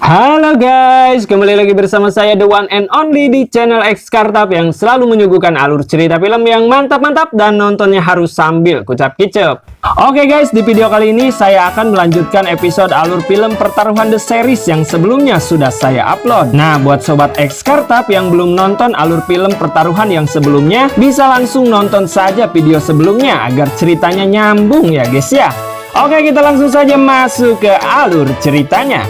Halo guys, kembali lagi bersama saya The One and Only di channel X Kartap yang selalu menyuguhkan alur cerita film yang mantap-mantap dan nontonnya harus sambil kucap kicep. Oke guys, di video kali ini saya akan melanjutkan episode alur film Pertaruhan The Series yang sebelumnya sudah saya upload. Nah, buat sobat X Kartap yang belum nonton alur film Pertaruhan yang sebelumnya, bisa langsung nonton saja video sebelumnya agar ceritanya nyambung ya guys ya. Oke, kita langsung saja masuk ke alur ceritanya.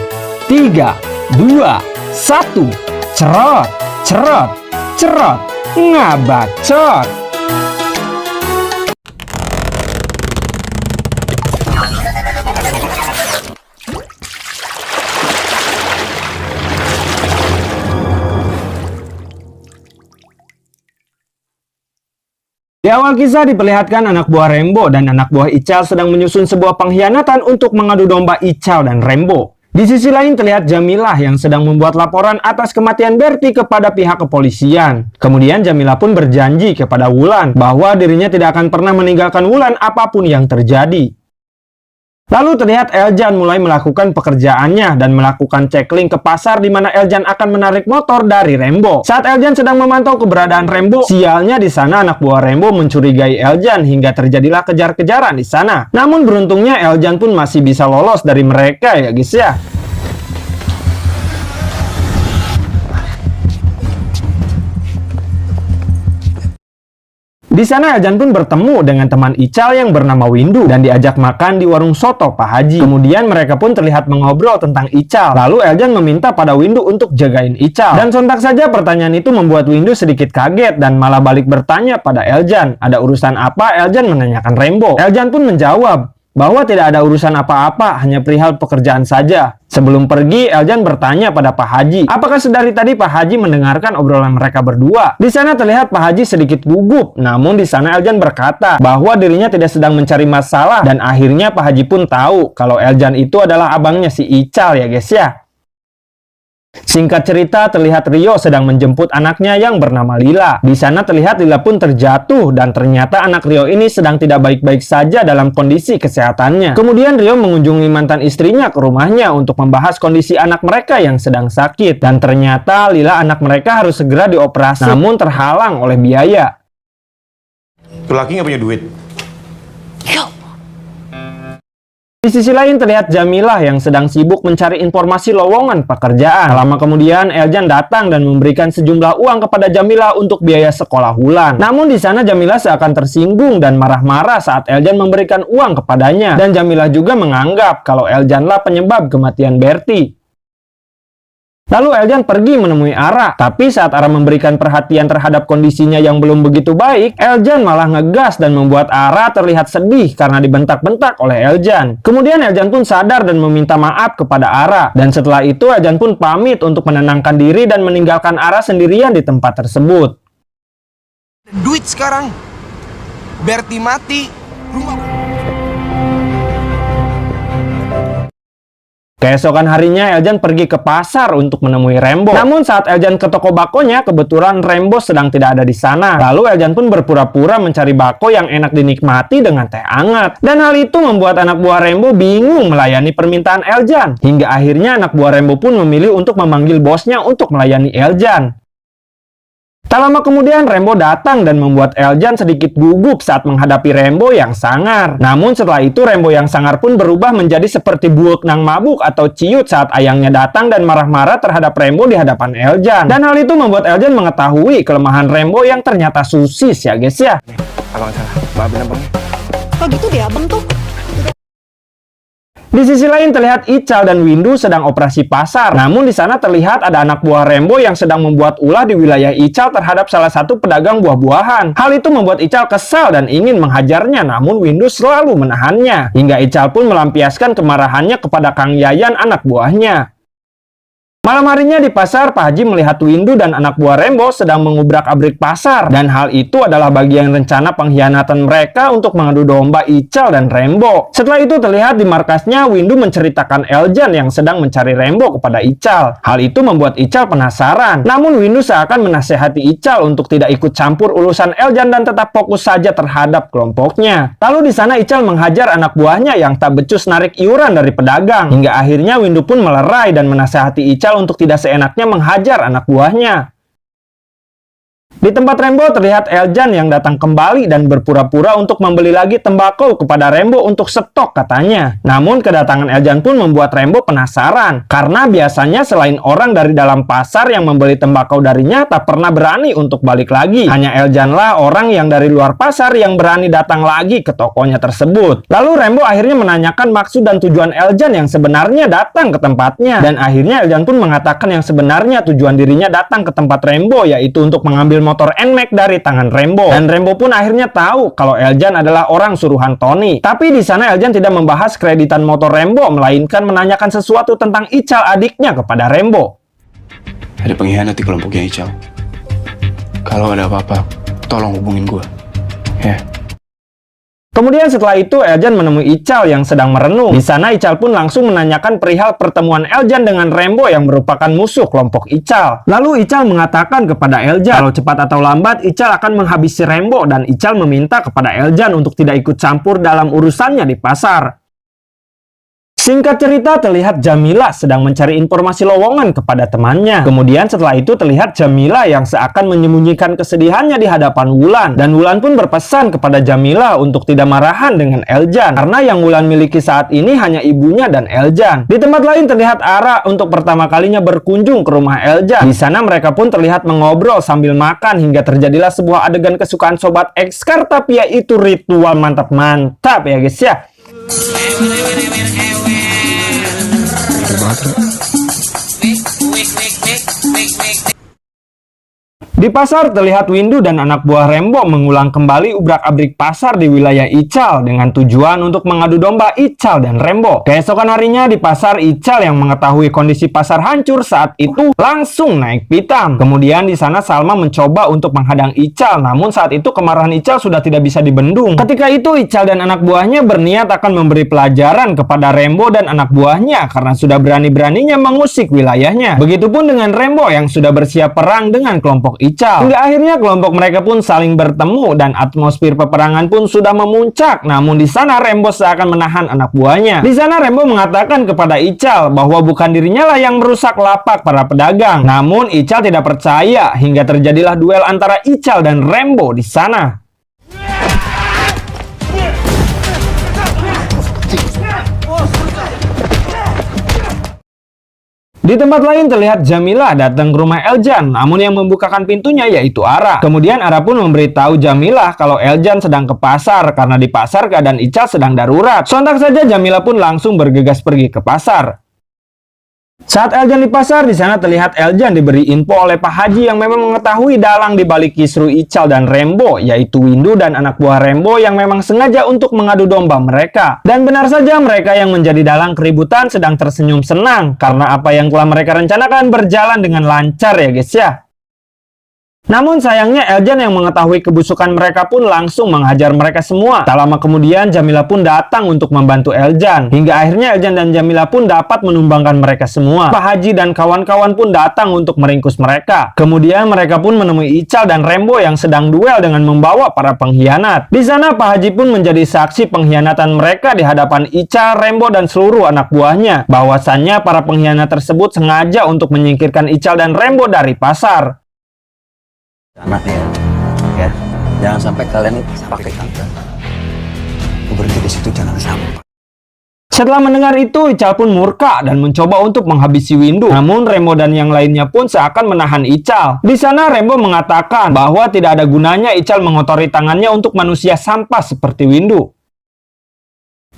3, 2, 1, cerot, cerot, cerot, ngabacot. Di awal kisah diperlihatkan anak buah Rembo dan anak buah Ical sedang menyusun sebuah pengkhianatan untuk mengadu domba Ical dan Rembo. Di sisi lain terlihat Jamilah yang sedang membuat laporan atas kematian Berti kepada pihak kepolisian. Kemudian Jamilah pun berjanji kepada Wulan bahwa dirinya tidak akan pernah meninggalkan Wulan apapun yang terjadi. Lalu terlihat Eljan mulai melakukan pekerjaannya dan melakukan cekling ke pasar di mana Eljan akan menarik motor dari Rembo. Saat Eljan sedang memantau keberadaan Rembo, sialnya di sana anak buah Rembo mencurigai Eljan hingga terjadilah kejar-kejaran di sana. Namun beruntungnya Eljan pun masih bisa lolos dari mereka ya guys ya. Di sana Eljan pun bertemu dengan teman Ical yang bernama Windu dan diajak makan di warung soto Pak Haji. Kemudian mereka pun terlihat mengobrol tentang Ical. Lalu Eljan meminta pada Windu untuk jagain Ical. Dan sontak saja pertanyaan itu membuat Windu sedikit kaget dan malah balik bertanya pada Eljan. Ada urusan apa? Eljan menanyakan Rembo. Eljan pun menjawab bahwa tidak ada urusan apa-apa, hanya perihal pekerjaan saja. Sebelum pergi, Eljan bertanya pada Pak Haji, apakah sedari tadi Pak Haji mendengarkan obrolan mereka berdua? Di sana terlihat Pak Haji sedikit gugup, namun di sana Eljan berkata bahwa dirinya tidak sedang mencari masalah dan akhirnya Pak Haji pun tahu kalau Eljan itu adalah abangnya si Ical ya guys ya. Singkat cerita, terlihat Rio sedang menjemput anaknya yang bernama Lila. Di sana terlihat Lila pun terjatuh dan ternyata anak Rio ini sedang tidak baik-baik saja dalam kondisi kesehatannya. Kemudian Rio mengunjungi mantan istrinya ke rumahnya untuk membahas kondisi anak mereka yang sedang sakit. Dan ternyata Lila anak mereka harus segera dioperasi, namun terhalang oleh biaya. Tuh laki nggak punya duit. Di sisi lain terlihat Jamilah yang sedang sibuk mencari informasi lowongan pekerjaan. Lama kemudian Eljan datang dan memberikan sejumlah uang kepada Jamilah untuk biaya sekolah Wulan. Namun di sana Jamilah seakan tersinggung dan marah-marah saat Eljan memberikan uang kepadanya. Dan Jamilah juga menganggap kalau Eljanlah penyebab kematian Berti. Lalu Eljan pergi menemui Ara, tapi saat Ara memberikan perhatian terhadap kondisinya yang belum begitu baik, Eljan malah ngegas dan membuat Ara terlihat sedih karena dibentak-bentak oleh Eljan. Kemudian Eljan pun sadar dan meminta maaf kepada Ara, dan setelah itu Eljan pun pamit untuk menenangkan diri dan meninggalkan Ara sendirian di tempat tersebut. Duit sekarang, Berti mati, rumah... Keesokan harinya Eljan pergi ke pasar untuk menemui Rembo. Namun saat Eljan ke toko bakonya, kebetulan Rembo sedang tidak ada di sana. Lalu Eljan pun berpura-pura mencari bako yang enak dinikmati dengan teh hangat. Dan hal itu membuat anak buah Rembo bingung melayani permintaan Eljan. Hingga akhirnya anak buah Rembo pun memilih untuk memanggil bosnya untuk melayani Eljan. Tak lama kemudian Rembo datang dan membuat Eljan sedikit gugup saat menghadapi Rembo yang sangar. Namun setelah itu Rembo yang sangar pun berubah menjadi seperti buuk nang mabuk atau ciut saat ayangnya datang dan marah-marah terhadap Rembo di hadapan Eljan. Dan hal itu membuat Eljan mengetahui kelemahan Rembo yang ternyata susis ya guys ya. Abang salah, maafin abang. Kok gitu deh abang tuh? Di sisi lain terlihat Ical dan Windu sedang operasi pasar. Namun di sana terlihat ada anak buah Rembo yang sedang membuat ulah di wilayah Ical terhadap salah satu pedagang buah-buahan. Hal itu membuat Ical kesal dan ingin menghajarnya, namun Windu selalu menahannya. Hingga Ical pun melampiaskan kemarahannya kepada Kang Yayan anak buahnya. Malam harinya di pasar, Pak Haji melihat Windu dan anak buah Rembo sedang mengubrak-abrik pasar. Dan hal itu adalah bagian rencana pengkhianatan mereka untuk mengadu domba Ical dan Rembo. Setelah itu terlihat di markasnya, Windu menceritakan Eljan yang sedang mencari Rembo kepada Ical. Hal itu membuat Ical penasaran. Namun Windu seakan menasehati Ical untuk tidak ikut campur urusan Eljan dan tetap fokus saja terhadap kelompoknya. Lalu di sana Ical menghajar anak buahnya yang tak becus narik iuran dari pedagang. Hingga akhirnya Windu pun melerai dan menasehati Ical untuk tidak seenaknya menghajar anak buahnya. Di tempat Rembo terlihat Eljan yang datang kembali dan berpura-pura untuk membeli lagi tembakau kepada Rembo untuk stok katanya. Namun kedatangan Eljan pun membuat Rembo penasaran. Karena biasanya selain orang dari dalam pasar yang membeli tembakau darinya tak pernah berani untuk balik lagi. Hanya Eljanlah orang yang dari luar pasar yang berani datang lagi ke tokonya tersebut. Lalu Rembo akhirnya menanyakan maksud dan tujuan Eljan yang sebenarnya datang ke tempatnya. Dan akhirnya Eljan pun mengatakan yang sebenarnya tujuan dirinya datang ke tempat Rembo yaitu untuk mengambil motor NMAX dari tangan Rembo. Dan Rembo pun akhirnya tahu kalau Eljan adalah orang suruhan Tony. Tapi di sana Eljan tidak membahas kreditan motor Rembo, melainkan menanyakan sesuatu tentang Ical adiknya kepada Rembo. Ada pengkhianat di kelompoknya Ical. Kalau ada apa-apa, tolong hubungin gue. Ya. Kemudian setelah itu Eljan menemui Ical yang sedang merenung. Di sana Ical pun langsung menanyakan perihal pertemuan Eljan dengan Rembo yang merupakan musuh kelompok Ical. Lalu Ical mengatakan kepada Eljan kalau cepat atau lambat Ical akan menghabisi Rembo dan Ical meminta kepada Eljan untuk tidak ikut campur dalam urusannya di pasar. Singkat cerita, terlihat Jamila sedang mencari informasi lowongan kepada temannya. Kemudian setelah itu terlihat Jamila yang seakan menyembunyikan kesedihannya di hadapan Wulan. Dan Wulan pun berpesan kepada Jamila untuk tidak marahan dengan Eljan. Karena yang Wulan miliki saat ini hanya ibunya dan Eljan. Di tempat lain terlihat Ara untuk pertama kalinya berkunjung ke rumah Eljan. Di sana mereka pun terlihat mengobrol sambil makan hingga terjadilah sebuah adegan kesukaan Sobat Ekskar, tapi yaitu ritual mantap-mantap ya guys ya. Di pasar terlihat Windu dan anak buah Rembo mengulang kembali ubrak-abrik pasar di wilayah Ical dengan tujuan untuk mengadu domba Ical dan Rembo. Keesokan harinya di pasar, Ical yang mengetahui kondisi pasar hancur saat itu langsung naik pitam. Kemudian di sana Salma mencoba untuk menghadang Ical, namun saat itu kemarahan Ical sudah tidak bisa dibendung. Ketika itu Ical dan anak buahnya berniat akan memberi pelajaran kepada Rembo dan anak buahnya karena sudah berani-beraninya mengusik wilayahnya. Begitupun dengan Rembo yang sudah bersiap perang dengan kelompok Ical. Hingga akhirnya kelompok mereka pun saling bertemu dan atmosfer peperangan pun sudah memuncak. Namun di sana Rembo seakan menahan anak buahnya. Di sana Rembo mengatakan kepada Ical bahwa bukan dirinya lah yang merusak lapak para pedagang. Namun Ical tidak percaya hingga terjadilah duel antara Ical dan Rembo di sana. Di tempat lain terlihat Jamila datang ke rumah Eljan, namun yang membukakan pintunya yaitu Ara. Kemudian Ara pun memberitahu Jamila kalau Eljan sedang ke pasar karena di pasar keadaan Ical sedang darurat. Sontak saja Jamila pun langsung bergegas pergi ke pasar. Saat Eljan di pasar, di sana terlihat Eljan diberi info oleh Pak Haji yang memang mengetahui dalang di balik kisru Ical dan Rembo, yaitu Windu dan anak buah Rembo yang memang sengaja untuk mengadu domba mereka. Dan benar saja mereka yang menjadi dalang keributan sedang tersenyum senang karena apa yang telah mereka rencanakan berjalan dengan lancar ya guys ya. Namun sayangnya Eljan yang mengetahui kebusukan mereka pun langsung menghajar mereka semua. Tak lama kemudian Jamila pun datang untuk membantu Eljan. Hingga akhirnya Eljan dan Jamila pun dapat menumbangkan mereka semua. Pak Haji dan kawan-kawan pun datang untuk meringkus mereka. Kemudian mereka pun menemui Ical dan Rembo yang sedang duel dengan membawa para pengkhianat. Di sana Pak Haji pun menjadi saksi pengkhianatan mereka di hadapan Ical, Rembo dan seluruh anak buahnya. Bahwasannya para pengkhianat tersebut sengaja untuk menyingkirkan Ical dan Rembo dari pasar. Anaknya ya, jangan sampai kalian pakai kata. Berhenti di situ, jangan sampai. Setelah mendengar itu, Ical pun murka dan mencoba untuk menghabisi Windu. Namun Rembo dan yang lainnya pun seakan menahan Ical. Di sana Rembo mengatakan bahwa tidak ada gunanya Ical mengotori tangannya untuk manusia sampah seperti Windu.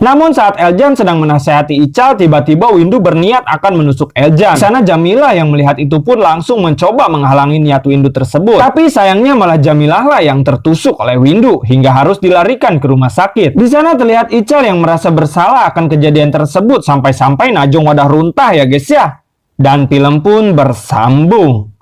Namun saat Eljan sedang menasehati Ical, tiba-tiba Windu berniat akan menusuk Eljan. Di sana Jamila yang melihat itu pun langsung mencoba menghalangi niat Windu tersebut. Tapi sayangnya malah Jamilah lah yang tertusuk oleh Windu hingga harus dilarikan ke rumah sakit. Di sana terlihat Ical yang merasa bersalah akan kejadian tersebut sampai-sampai Najong wadah runtah ya guys ya. Dan film pun bersambung.